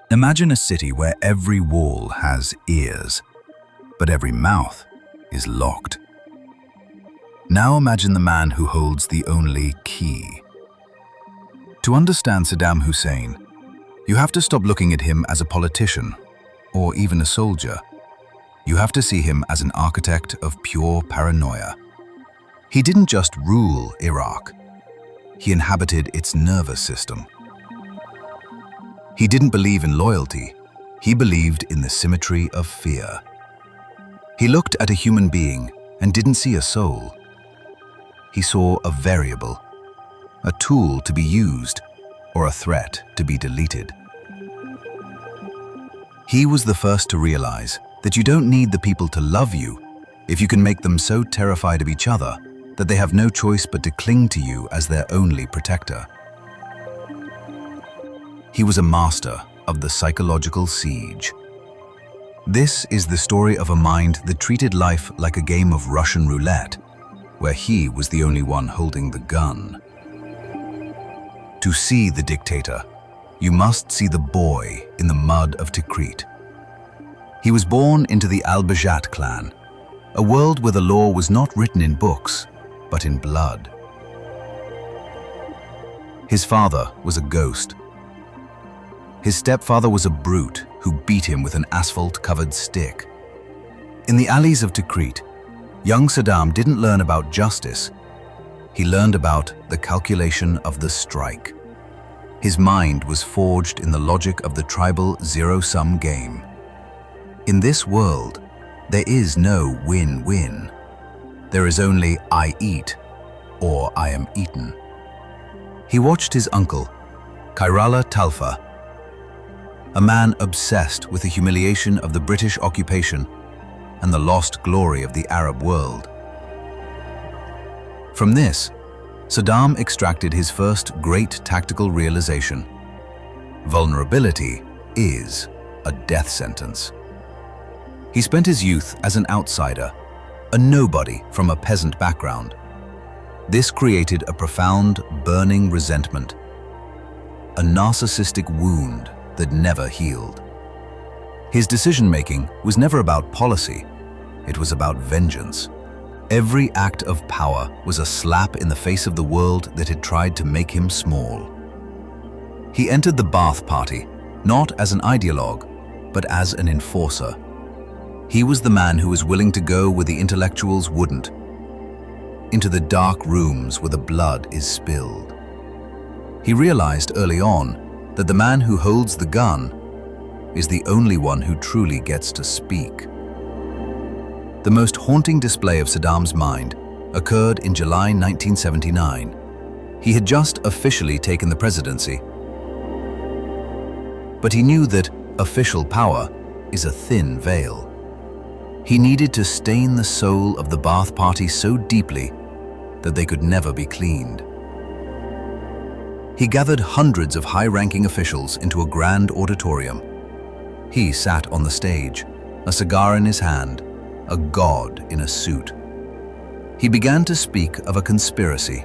Imagine a city where every wall has ears, but every mouth is locked. Now imagine the man who holds the only key. To understand Saddam Hussein, you have to stop looking at him as a politician or even a soldier. You have to see him as an architect of pure paranoia. He didn't just rule Iraq, he inhabited its nervous system. He didn't believe in loyalty, he believed in the symmetry of fear. He looked at a human being and didn't see a soul. He saw a variable, a tool to be used, or a threat to be deleted. He was the first to realize that you don't need the people to love you if you can make them so terrified of each other that they have no choice but to cling to you as their only protector. He was a master of the psychological siege. This is the story of a mind that treated life like a game of Russian roulette, where he was the only one holding the gun. To see the dictator, you must see the boy in the mud of Tikrit. He was born into the Al-Bajat clan, a world where the law was not written in books, but in blood. His father was a ghost. His stepfather was a brute who beat him with an asphalt-covered stick. In the alleys of Tikrit, young Saddam didn't learn about justice. He learned about the calculation of the strike. His mind was forged in the logic of the tribal zero-sum game. In this world, there is no win-win. There is only I eat or I am eaten. He watched his uncle, Kairala Talfa, a man obsessed with the humiliation of the British occupation and the lost glory of the Arab world. From this, Saddam extracted his first great tactical realization. Vulnerability is a death sentence. He spent his youth as an outsider, a nobody from a peasant background. This created a profound, burning resentment, a narcissistic wound that never healed. His decision-making was never about policy, it was about vengeance. Every act of power was a slap in the face of the world that had tried to make him small. He entered the Ba'ath Party, not as an ideologue, but as an enforcer. He was the man who was willing to go where the intellectuals wouldn't, into the dark rooms where the blood is spilled. He realized early on that the man who holds the gun is the only one who truly gets to speak. The most haunting display of Saddam's mind occurred in July 1979. He had just officially taken the presidency. But he knew that official power is a thin veil. He needed to stain the soul of the Ba'ath Party so deeply that they could never be cleaned. He gathered hundreds of high-ranking officials into a grand auditorium. He sat on the stage, a cigar in his hand, a god in a suit. He began to speak of a conspiracy.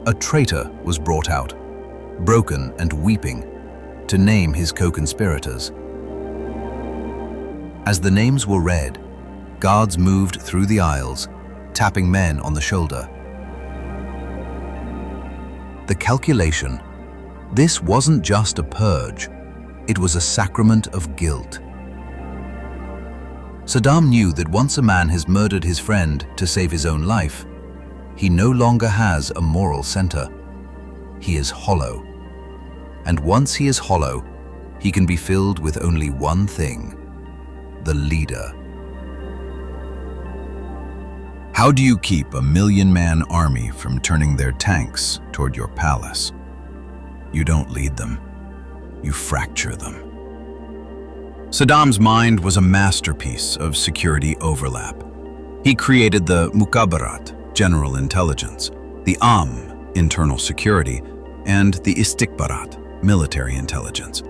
A traitor was brought out, broken and weeping, to name his co-conspirators. As the names were read, guards moved through the aisles, tapping men on the shoulder. The calculation. This wasn't just a purge, it was a sacrament of guilt. Saddam knew that once a man has murdered his friend to save his own life, he no longer has a moral center. He is hollow. And once he is hollow, he can be filled with only one thing: the leader. How do you keep a million-man army from turning their tanks toward your palace? You don't lead them, you fracture them. Saddam's mind was a masterpiece of security overlap. He created the Mukhabarat, general intelligence, the internal security, and the Istikbarat, military intelligence.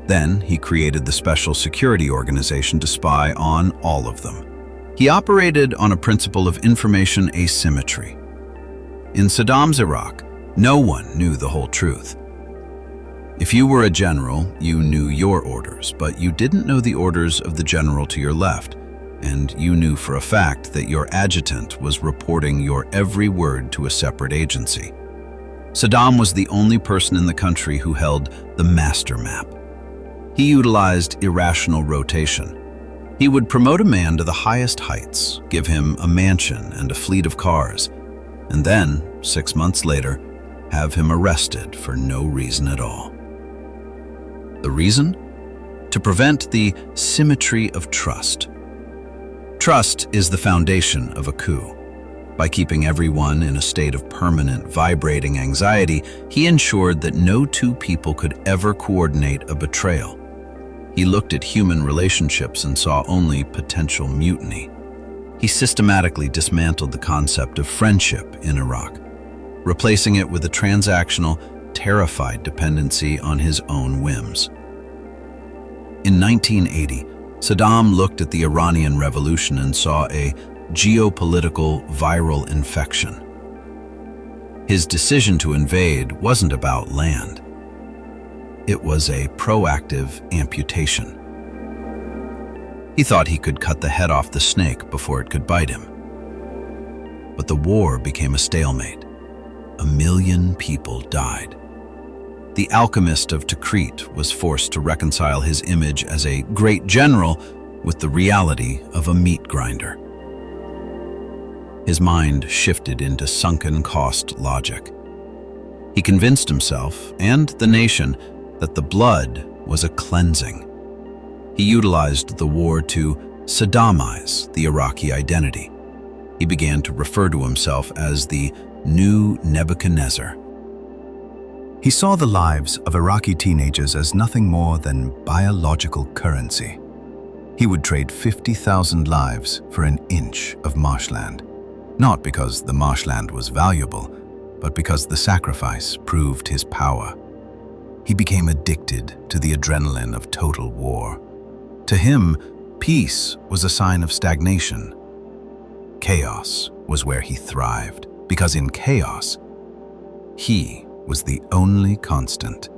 Then he created the Special Security Organization to spy on all of them. He operated on a principle of information asymmetry. In Saddam's Iraq, no one knew the whole truth. If you were a general, you knew your orders, but you didn't know the orders of the general to your left, and you knew for a fact that your adjutant was reporting your every word to a separate agency. Saddam was the only person in the country who held the master map. He utilized irrational rotation. He would promote a man to the highest heights, give him a mansion and a fleet of cars, and then, 6 months later, have him arrested for no reason at all. The reason? To prevent the symmetry of trust. Trust is the foundation of a coup. By keeping everyone in a state of permanent, vibrating anxiety, he ensured that no two people could ever coordinate a betrayal. He looked at human relationships and saw only potential mutiny. He systematically dismantled the concept of friendship in Iraq, replacing it with a transactional, terrified dependency on his own whims. In 1980, Saddam looked at the Iranian Revolution and saw a geopolitical viral infection. His decision to invade wasn't about land. It was a proactive amputation. He thought he could cut the head off the snake before it could bite him. But the war became a stalemate. 1 million people died. The alchemist of Tikrit was forced to reconcile his image as a great general with the reality of a meat grinder. His mind shifted into sunken cost logic. He convinced himself and the nation that the blood was a cleansing. He utilized the war to Saddamize the Iraqi identity. He began to refer to himself as the new Nebuchadnezzar. He saw the lives of Iraqi teenagers as nothing more than biological currency. He would trade 50,000 lives for an inch of marshland, not because the marshland was valuable, but because the sacrifice proved his power. He became addicted to the adrenaline of total war. To him, peace was a sign of stagnation. Chaos was where he thrived, because in chaos, he was the only constant.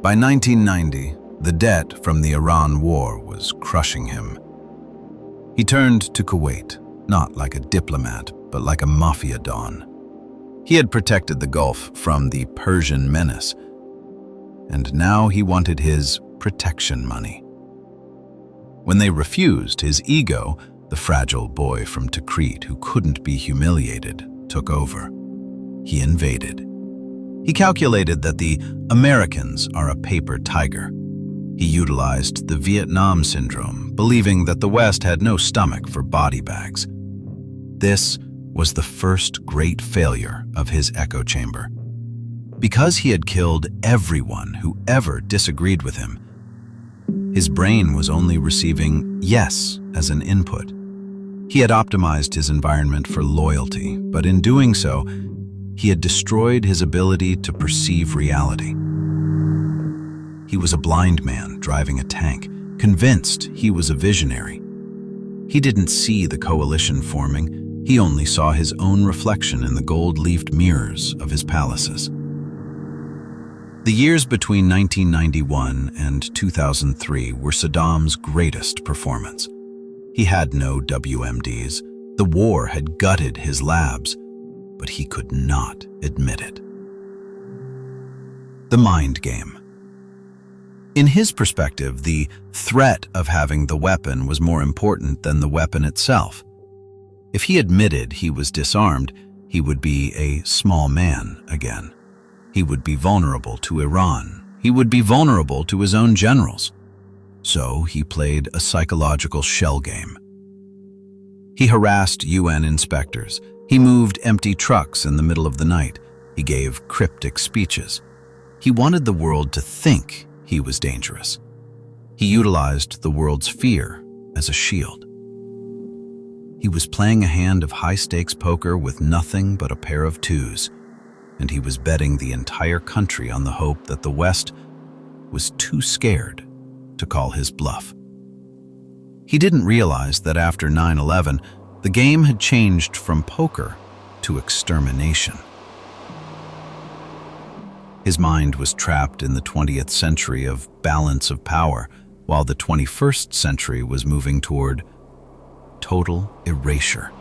By 1990, the debt from the Iran war was crushing him. He turned to Kuwait, not like a diplomat, but like a mafia don. He had protected the Gulf from the Persian menace, and now he wanted his protection money. When they refused, his ego, the fragile boy from Tikrit who couldn't be humiliated, took over. He invaded. He calculated that the Americans are a paper tiger. He utilized the Vietnam syndrome, believing that the West had no stomach for body bags. This was the first great failure of his echo chamber. Because he had killed everyone who ever disagreed with him, his brain was only receiving yes as an input. He had optimized his environment for loyalty, but in doing so, he had destroyed his ability to perceive reality. He was a blind man driving a tank, convinced he was a visionary. He didn't see the coalition forming. He only saw his own reflection in the gold-leafed mirrors of his palaces. The years between 1991 and 2003 were Saddam's greatest performance. He had no WMDs. The war had gutted his labs, but he could not admit it. The mind game. In his perspective, the threat of having the weapon was more important than the weapon itself. If he admitted he was disarmed, he would be a small man again. He would be vulnerable to Iran. He would be vulnerable to his own generals. So he played a psychological shell game. He harassed UN inspectors. He moved empty trucks in the middle of the night. He gave cryptic speeches. He wanted the world to think he was dangerous. He utilized the world's fear as a shield. He was playing a hand of high-stakes poker with nothing but a pair of twos, and he was betting the entire country on the hope that the West was too scared to call his bluff. He didn't realize that after 9/11, the game had changed from poker to extermination. His mind was trapped in the 20th century of balance of power, while the 21st century was moving toward total erasure.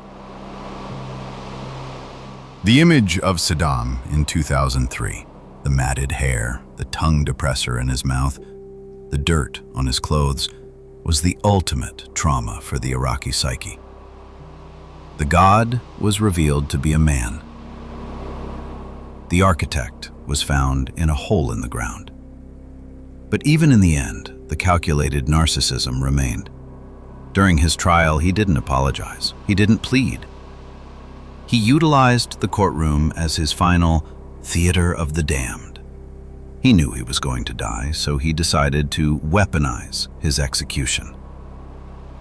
The image of Saddam in 2003, the matted hair, the tongue depressor in his mouth, the dirt on his clothes, was the ultimate trauma for the Iraqi psyche. The god was revealed to be a man. The architect was found in a hole in the ground. But even in the end, the calculated narcissism remained. During his trial, he didn't apologize. He didn't plead. He utilized the courtroom as his final theater of the damned. He knew he was going to die, so he decided to weaponize his execution.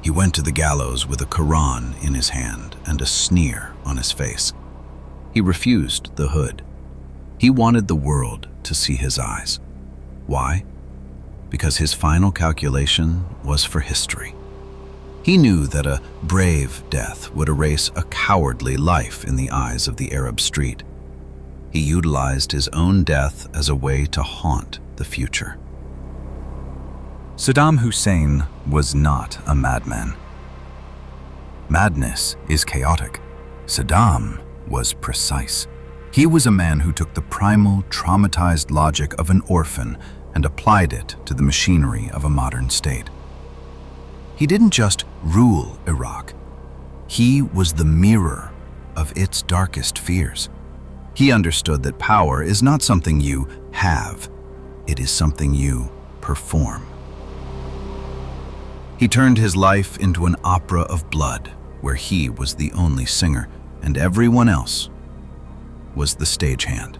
He went to the gallows with a Quran in his hand and a sneer on his face. He refused the hood. He wanted the world to see his eyes. Why? Because his final calculation was for history. He knew that a brave death would erase a cowardly life in the eyes of the Arab street. He utilized his own death as a way to haunt the future. Saddam Hussein was not a madman. Madness is chaotic. Saddam was precise. He was a man who took the primal, traumatized logic of an orphan and applied it to the machinery of a modern state. He didn't just rule Iraq. He was the mirror of its darkest fears. He understood that power is not something you have, it is something you perform. He turned his life into an opera of blood, where he was the only singer and everyone else was the stagehand.